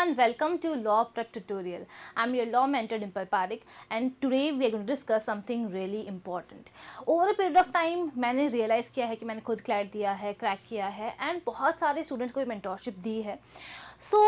everyone, welcome to Law Prep Tutorial. I'm your law mentor Dimple Parekh and today we are going to discuss something really important. Over a period of time मैंने realize किया है कि मैंने खुद CLAT दिया है, crack किया है and बहुत सारे स्टूडेंट्स को मेंटोरशिप दी है. So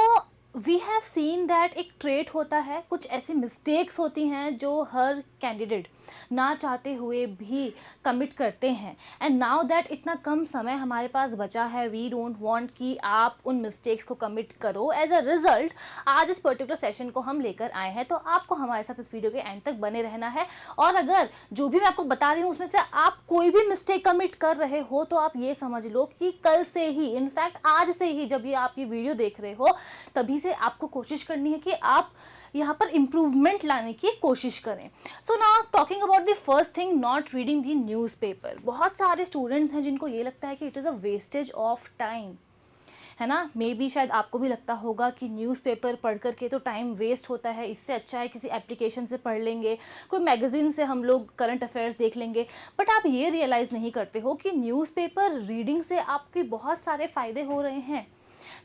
we have seen that एक ट्रेट होता है, कुछ ऐसी मिस्टेक्स होती हैं जो हर कैंडिडेट ना चाहते हुए भी कमिट करते हैं. एंड नाउ दैट इतना कम समय हमारे पास बचा है, वी डोंट वांट कि आप उन मिस्टेक्स को कमिट करो. एज अ रिजल्ट आज इस पर्टिकुलर सेशन को हम लेकर आए हैं, तो आपको हमारे साथ इस वीडियो के एंड तक बने रहना है. और अगर जो भी मैं आपको बता रही हूँ उसमें से आप कोई भी मिस्टेक कमिट कर रहे हो तो आप ये समझ लो कि कल से ही, इनफैक्ट आज से ही जब ये आप ये वीडियो देख रहे हो तभी से आपको कोशिश करनी है कि आप यहाँ पर इम्प्रूवमेंट लाने की कोशिश करें. So now talking about the first thing, not reading the newspaper. बहुत सारे स्टूडेंट्स हैं जिनको ये लगता है कि it is a wastage of time, है ना. मे बी शायद आपको भी लगता होगा कि न्यूज़पेपर पढ़ करके तो टाइम वेस्ट होता है, इससे अच्छा है किसी एप्लीकेशन से पढ़ लेंगे, कोई मैगज़ीन से हम लोग करंट अफेयर्स देख लेंगे. बट आप ये रियलाइज़ नहीं करते हो कि न्यूज़पेपर रीडिंग से आपके बहुत सारे फ़ायदे हो रहे हैं.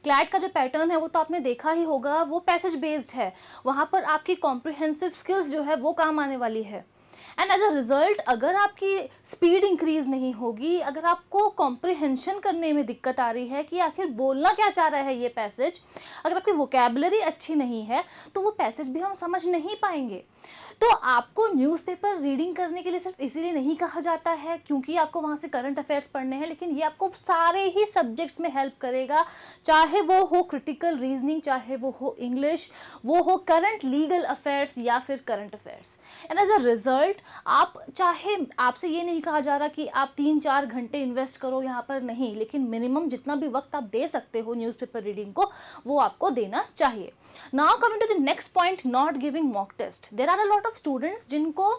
क्लैट का जो पैटर्न है वो तो आपने देखा ही होगा, वो पैसेज बेस्ड है. वहाँ पर आपकी कॉम्प्रिहेंसिव स्किल्स जो है वो काम आने वाली है. एंड एज अ रिजल्ट अगर आपकी स्पीड इंक्रीज नहीं होगी, अगर आपको कॉम्प्रिहेंशन करने में दिक्कत आ रही है कि आखिर बोलना क्या चाह रहा है ये पैसेज, अगर आपकी वोकैबुलरी अच्छी नहीं है तो वो पैसेज भी हम समझ नहीं पाएंगे. तो आपको न्यूज़पेपर रीडिंग करने के लिए सिर्फ इसीलिए नहीं कहा जाता है क्योंकि आपको वहाँ से करंट अफेयर्स पढ़ने हैं, लेकिन ये आपको सारे ही सब्जेक्ट्स में हेल्प करेगा, चाहे वो हो क्रिटिकल रीजनिंग, चाहे वो हो इंग्लिश, वो हो करंट लीगल अफेयर्स या फिर current affairs. And as a result आप चाहे, आपसे ये नहीं कहा जा रहा कि आप 3-4 घंटे इन्वेस्ट करो यहाँ पर, नहीं, लेकिन मिनिमम जितना भी वक्त आप दे सकते हो न्यूज़पेपर रीडिंग को वो आपको देना चाहिए. Now coming to the next point, not giving mock test. There are a lot of students जिनको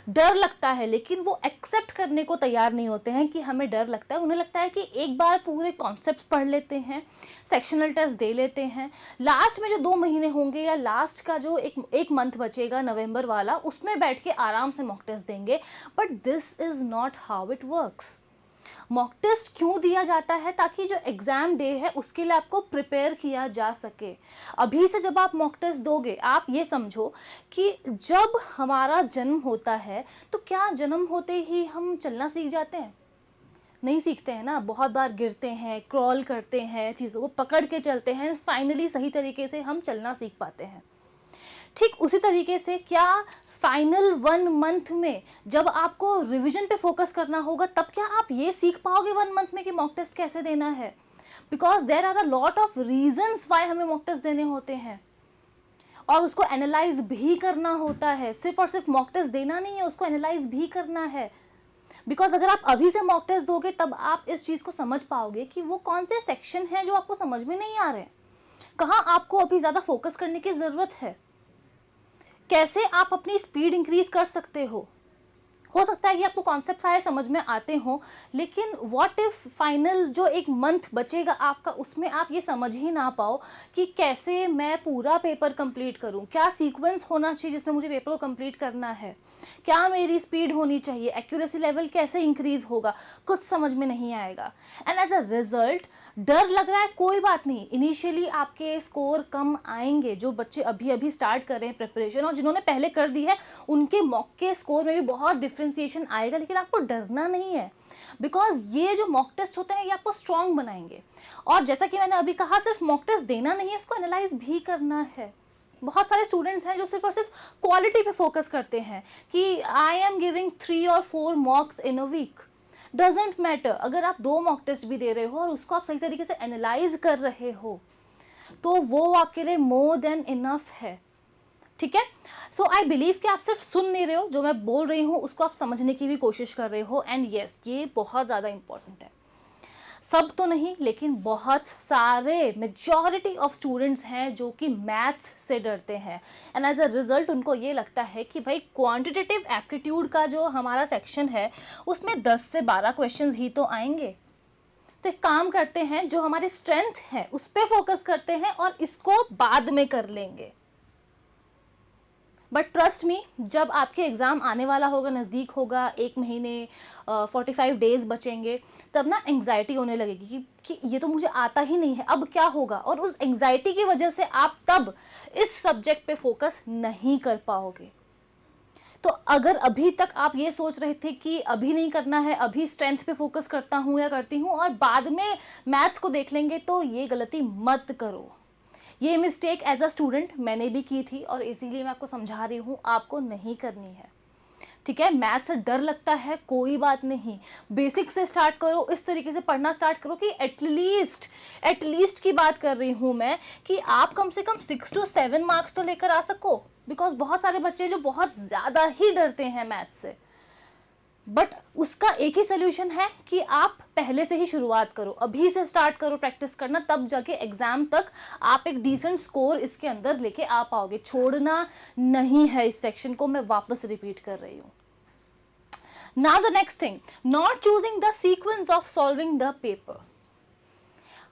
डर लगता है लेकिन वो एक्सेप्ट करने को तैयार नहीं होते हैं कि हमें डर लगता है. उन्हें लगता है कि एक बार पूरे कॉन्सेप्ट्स पढ़ लेते हैं, सेक्शनल टेस्ट दे लेते हैं, लास्ट में जो 2 महीने होंगे या लास्ट का जो एक मंथ बचेगा नवंबर वाला, उसमें बैठ के आराम से मॉक टेस्ट देंगे. But this is not how it works. Mock test क्यों दिया जाता है? ताकि जो एग्ज़ाम डे है उसके लिए आपको प्रिपेयर किया जा सके. अभी से जब आप मॉक टेस्ट दोगे, आप ये समझो कि जब हमारा जन्म होता है तो क्या जन्म होते ही हम चलना सीख जाते हैं? नहीं सीखते हैं ना. बहुत बार गिरते हैं, क्रॉल करते हैं, चीज़ों को पकड़ के चलते हैं, फाइनली सही तरीके से हम चलना सीख पाते हैं. ठीक उसी तरीके से क्या फाइनल 1 मंथ में जब आपको रिवीजन पे फोकस करना होगा तब क्या आप ये सीख पाओगे 1 मंथ में कि मॉक टेस्ट कैसे देना है? Because there are a lot of reasons why हमें मॉक टेस्ट देने होते हैं और उसको एनालाइज भी करना होता है. सिर्फ और सिर्फ मॉक टेस्ट देना नहीं है, उसको एनालाइज भी करना है. बिकॉज अगर आप अभी से मॉक टेस्ट दोगे तब आप इस चीज़ को समझ पाओगे कि वो कौन से सेक्शन हैं जो आपको समझ में नहीं आ रहे हैं, कहाँ आपको अभी ज़्यादा फोकस करने की ज़रूरत है, कैसे आप अपनी स्पीड इंक्रीज कर सकते हो. हो सकता है कि आपको कॉन्सेप्ट सारे समझ में आते हो, लेकिन व्हाट इफ फाइनल जो 1 मंथ बचेगा आपका, उसमें आप ये समझ ही ना पाओ कि कैसे मैं पूरा पेपर कंप्लीट करूं, क्या सीक्वेंस होना चाहिए जिसमें मुझे पेपर को कंप्लीट करना है, क्या मेरी स्पीड होनी चाहिए, एक्यूरेसी लेवल कैसे इंक्रीज होगा, कुछ समझ में नहीं आएगा. एंड एज अ रिजल्ट डर लग रहा है, कोई बात नहीं, इनिशियली आपके स्कोर कम आएंगे. जो बच्चे अभी अभी स्टार्ट कर रहे हैं प्रिपरेशन और जिन्होंने पहले कर दी है उनके मॉक के स्कोर में भी बहुत डिफ्रेंसिएशन आएगा, लेकिन आपको डरना नहीं है. बिकॉज ये जो मॉक टेस्ट होते हैं ये आपको स्ट्रांग बनाएंगे. और जैसा कि मैंने अभी कहा, सिर्फ मॉक टेस्ट देना नहीं है, उसको एनालाइज भी करना है. बहुत सारे स्टूडेंट्स हैं जो सिर्फ और सिर्फ क्वालिटी पे फोकस करते हैं कि आई एम गिविंग 3 और 4 mocks in a week. Doesn't matter. अगर आप 2 मॉक टेस्ट भी दे रहे हो और उसको आप सही तरीके से एनालाइज कर रहे हो तो वो आपके लिए मोर देन इनफ है. ठीक है. सो आई बिलीव कि आप सिर्फ सुन नहीं रहे हो, जो मैं बोल रही हूँ उसको आप समझने की भी कोशिश कर रहे हो. एंड येस, ये बहुत ज़्यादा इंपॉर्टेंट है. सब तो नहीं, लेकिन बहुत सारे मेजॉरिटी ऑफ स्टूडेंट्स हैं जो कि मैथ्स से डरते हैं. एंड एज अ रिजल्ट उनको ये लगता है कि भाई क्वांटिटेटिव एप्टीट्यूड का जो हमारा सेक्शन है उसमें 10 से 12 क्वेश्चंस ही तो आएंगे. तो एक काम करते हैं, जो हमारी स्ट्रेंथ है उस पर फोकस करते हैं और इसको बाद में कर लेंगे. बट ट्रस्ट मी, जब आपके एग्ज़ाम आने वाला होगा, नज़दीक होगा, 1 महीने 45 डेज़ बचेंगे, तब ना एंग्जाइटी होने लगेगी कि ये तो मुझे आता ही नहीं है, अब क्या होगा। और उस एंग्जाइटी की वजह से आप तब इस सब्जेक्ट पे फोकस नहीं कर पाओगे। तो अगर अभी तक आप ये सोच रहे थे कि अभी नहीं करना है, अभी स्ट्रेंथ पे फोकस करता हूँ या करती हूँ और बाद में मैथ्स को देख लेंगे, तो ये गलती मत करो। ये मिस्टेक एज अ स्टूडेंट मैंने भी की थी और इसीलिए मैं आपको समझा रही हूँ, आपको नहीं करनी है। ठीक है, मैथ से डर लगता है, कोई बात नहीं, बेसिक से स्टार्ट करो, इस तरीके से पढ़ना स्टार्ट करो कि एटलीस्ट की बात कर रही हूँ मैं, कि आप कम से कम 6 to 7 मार्क्स तो लेकर आ सको। बिकॉज बहुत सारे बच्चे जो बहुत ज़्यादा ही डरते हैं मैथ से, बट उसका एक ही सोल्यूशन है कि आप पहले से ही शुरुआत करो, अभी से स्टार्ट करो प्रैक्टिस करना, तब जाके एग्जाम तक आप एक डिसेंट स्कोर इसके अंदर लेके आ पाओगे। छोड़ना नहीं है इस सेक्शन को, मैं वापस रिपीट कर रही हूँ। Now the next thing, not choosing the sequence of solving the paper.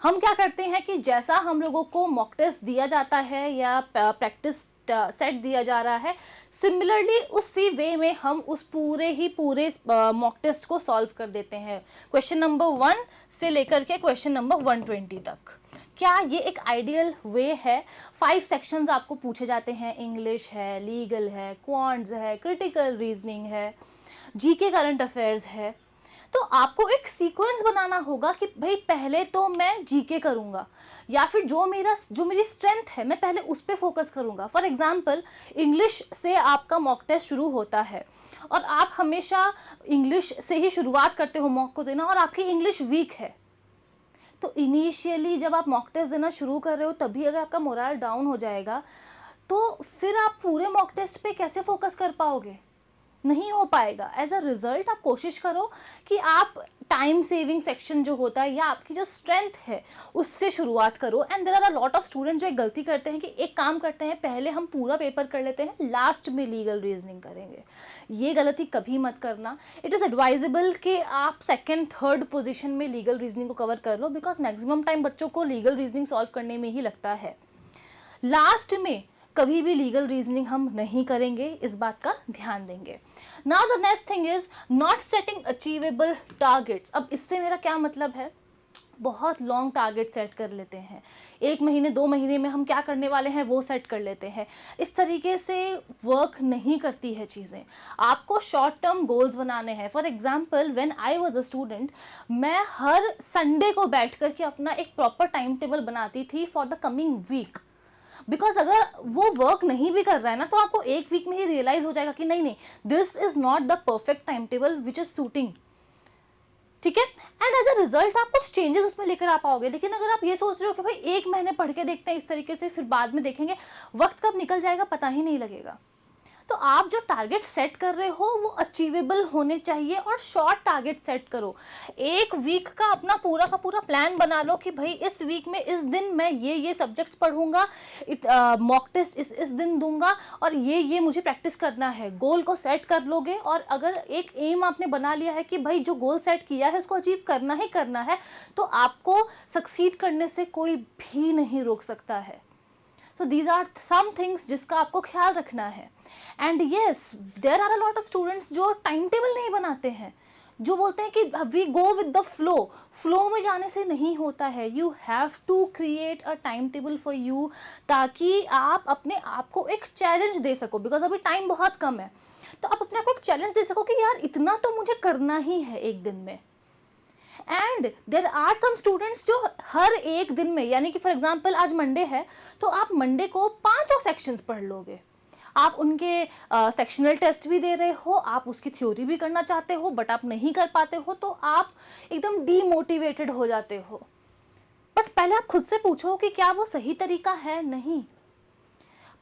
हम क्या करते हैं कि जैसा हम लोगों को मॉक टेस्ट दिया जाता है या प्रैक्टिस सेट दिया जा रहा है, सिमिलरली उसी वे में हम उस पूरे मॉक टेस्ट को सॉल्व कर देते हैं, क्वेश्चन नंबर 1 से लेकर के क्वेश्चन नंबर 120 तक। क्या ये एक आइडियल वे है? 5 सेक्शंस आपको पूछे जाते हैं, इंग्लिश है, लीगल है, क्वांट्स है, क्रिटिकल रीजनिंग है, जीके करंट अफेयर्स है। तो आपको एक सीक्वेंस बनाना होगा कि भाई पहले तो मैं जीके करूंगा, या फिर जो मेरी स्ट्रेंथ है मैं पहले उस पर फोकस करूंगा। फॉर एग्जांपल, इंग्लिश से आपका मॉक टेस्ट शुरू होता है और आप हमेशा इंग्लिश से ही शुरुआत करते हो मॉक को देना, और आपकी इंग्लिश वीक है, तो इनिशियली जब आप मॉक टेस्ट देना शुरू कर रहे हो तभी अगर आपका मोरल डाउन हो जाएगा, तो फिर आप पूरे मॉक टेस्ट पे कैसे फोकस कर पाओगे? नहीं हो पाएगा। एज अ रिजल्ट आप कोशिश करो कि आप टाइम सेविंग सेक्शन जो होता है या आपकी जो स्ट्रेंथ है उससे शुरुआत करो। And there are a lot of student जो एक गलती करते हैं कि एक काम करते हैं, पहले हम पूरा पेपर कर लेते हैं, लास्ट में लीगल रीजनिंग करेंगे। ये गलती कभी मत करना। इट इज़ एडवाइजेबल कि आप सेकेंड थर्ड पोजिशन में लीगल रीजनिंग को कवर कर लो, बिकॉज मैक्सिमम टाइम बच्चों को लीगल रीजनिंग सॉल्व करने में ही लगता है। लास्ट में कभी भी लीगल रीजनिंग हम नहीं करेंगे, इस बात का ध्यान देंगे। Now the next thing is not setting achievable targets. अब इससे मेरा क्या मतलब है? बहुत लॉन्ग टारगेट सेट कर लेते हैं, 1 महीने 2 महीने में हम क्या करने वाले हैं वो सेट कर लेते हैं। इस तरीके से वर्क नहीं करती है चीज़ें। आपको शॉर्ट टर्म गोल्स बनाने हैं। For example, when I was a student, मैं हर संडे को बैठ कर के अपना एक प्रॉपर टाइम टेबल बनाती थी for the coming week. Because अगर वो वर्क नहीं भी कर रहा है ना, तो आपको एक वीक में ही रियलाइज हो जाएगा कि नहीं, this is not the perfect time table which is suiting. ठीक है, एंड एज अ रिजल्ट आप कुछ चेंजेस उसमें लेकर आ पाओगे। लेकिन अगर आप ये सोच रहे हो कि भाई 1 महीने पढ़ के देखते हैं इस तरीके से, फिर बाद में देखेंगे, वक्त कब निकल जाएगा पता ही नहीं लगेगा। तो आप जो टारगेट सेट कर रहे हो वो अचीवेबल होने चाहिए, और शॉर्ट टारगेट सेट करो। 1 वीक का अपना पूरा का पूरा प्लान बना लो कि भाई इस वीक में इस दिन मैं ये सब्जेक्ट्स पढ़ूंगा, मॉक टेस्ट इस दिन दूंगा, और ये मुझे प्रैक्टिस करना है। गोल को सेट कर लोगे, और अगर एक एम आपने बना लिया है कि भाई जो गोल सेट किया है उसको अचीव करना ही करना है, तो आपको सक्सीड करने से कोई भी नहीं रोक सकता है। So these are some things जिसका आपको ख्याल रखना है। And yes, there are a lot of students जो टाइम टेबल नहीं बनाते हैं, जो बोलते हैं कि we go with the flow में जाने से नहीं होता है। You have to create a time table for you, ताकि आप अपने आप को एक चैलेंज दे सको। बिकॉज अभी टाइम बहुत कम है, तो आप अपने आप को एक चैलेंज दे सको कि यार इतना तो मुझे करना ही है एक दिन में। And there are some students जो हर एक दिन में, यानी कि फॉर एग्जाम्पल आज मंडे है, तो आप मंडे को 5 सेक्शंस पढ़ लोगे। आप उनके सेक्शनल टेस्ट भी दे रहे हो, आप उसकी थ्योरी भी करना चाहते हो, बट आप नहीं कर पाते हो, तो आप एकदम डीमोटिवेटेड हो जाते हो। बट पहले आप खुद से पूछो कि क्या वो सही तरीका है? नहीं,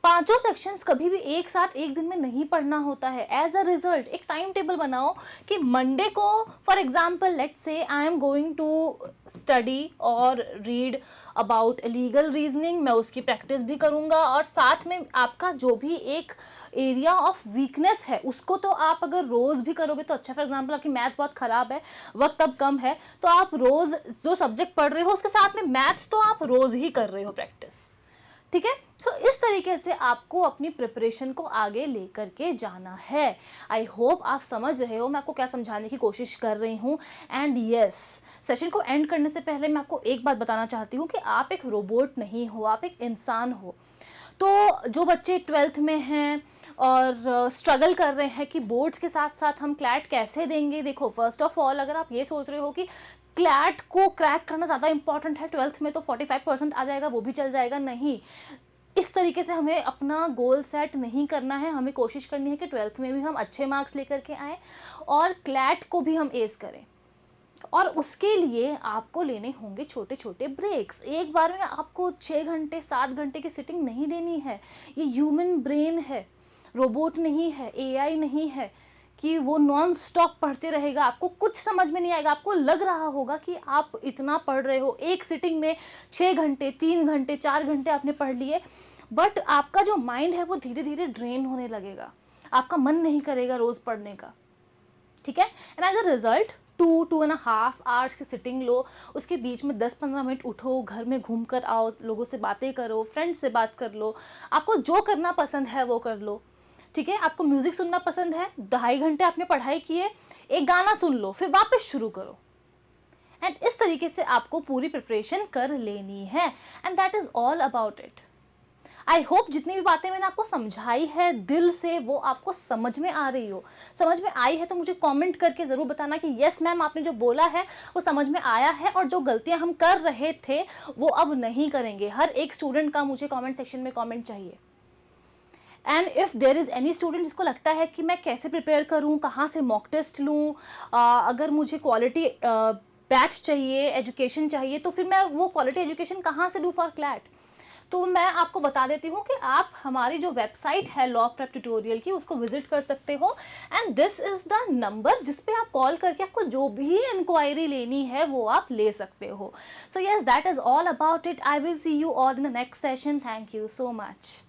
5 सेक्शंस कभी भी एक साथ एक दिन में नहीं पढ़ना होता है। एज अ रिजल्ट एक टाइम टेबल बनाओ कि मंडे को, for example let's say I am going to study और रीड अबाउट लीगल रीजनिंग, मैं उसकी प्रैक्टिस भी करूंगा, और साथ में आपका जो भी एक एरिया ऑफ वीकनेस है उसको तो आप अगर रोज भी करोगे तो अच्छा। फॉर एग्जाम्पल आपकी मैथ्स बहुत खराब है, वक्त अब कम है, तो आप रोज जो सब्जेक्ट पढ़ रहे हो उसके साथ में मैथ्स तो आप रोज ही कर रहे हो प्रैक्टिस। ठीक है। तो इस तरीके से आपको अपनी प्रिपरेशन को आगे लेकर के जाना है। आई होप आप समझ रहे हो मैं आपको क्या समझाने की कोशिश कर रही हूँ। एंड यस, सेशन को एंड करने से पहले मैं आपको एक बात बताना चाहती हूँ कि आप एक रोबोट नहीं हो, आप एक इंसान हो। तो जो बच्चे 12th में हैं और स्ट्रगल कर रहे हैं कि बोर्ड्स के साथ साथ हम क्लैट कैसे देंगे, देखो फर्स्ट ऑफ ऑल अगर आप ये सोच रहे हो कि क्लैट को क्रैक करना ज़्यादा इंपॉर्टेंट है, 12th में तो 45% आ जाएगा वो भी चल जाएगा, नहीं। इस तरीके से हमें अपना गोल सेट नहीं करना है। हमें कोशिश करनी है कि 12th में भी हम अच्छे मार्क्स लेकर के आएँ और क्लैट को भी हम एस करें। और उसके लिए आपको लेने होंगे छोटे छोटे ब्रेक्स। एक बार में आपको 6 घंटे 7 घंटे की सिटिंग नहीं देनी है। ये ह्यूमन ब्रेन है, रोबोट नहीं है, एआई नहीं है कि वो नॉन स्टॉप पढ़ते रहेगा। आपको कुछ समझ में नहीं आएगा, आपको लग रहा होगा कि आप इतना पढ़ रहे हो, एक सिटिंग में 6 घंटे 3 घंटे 4 घंटे आपने पढ़ लिए, बट आपका जो माइंड है वो धीरे धीरे ड्रेन होने लगेगा, आपका मन नहीं करेगा रोज़ पढ़ने का। ठीक है। And as a result 2.5 hours की सिटिंग लो, उसके बीच में 10-15 मिनट उठो, घर में घूम कर आओ, लोगों से बातें करो, फ्रेंड्स से बात कर लो, आपको जो करना पसंद है वो कर लो। ठीक है। आपको म्यूजिक सुनना पसंद है, 2.5 घंटे आपने पढ़ाई किए, एक गाना सुन लो, फिर वापस शुरू करो। एंड इस तरीके से आपको पूरी प्रिपरेशन कर लेनी है। And that is all about it. I hope जितनी भी बातें मैंने आपको समझाई है दिल से वो आपको समझ में आ रही हो। समझ में आई है तो मुझे कमेंट करके ज़रूर बताना कि यस मैम आपने जो बोला है वो समझ में आया है, और जो गलतियां हम कर रहे थे वो अब नहीं करेंगे। हर एक स्टूडेंट का मुझे कमेंट सेक्शन में कमेंट चाहिए। And if there is any student जिसको लगता है कि मैं कैसे प्रिपेयर करूँ, कहाँ से मॉक टेस्ट लूँ, अगर मुझे क्वालिटी बैच चाहिए, एजुकेशन चाहिए, तो फिर मैं वो क्वालिटी एजुकेशन कहाँ से लूँ फॉर क्लैट, तो मैं आपको बता देती हूँ कि आप हमारी जो वेबसाइट है लॉ प्रेप ट्यूटोरियल की उसको विजिट कर सकते हो। And this is the number जिस पे आप कॉल करके आपको जो भी इंक्वायरी लेनी है वो आप ले सकते हो। So yes, that is all about it. I will see you all in the next session. Thank you so much.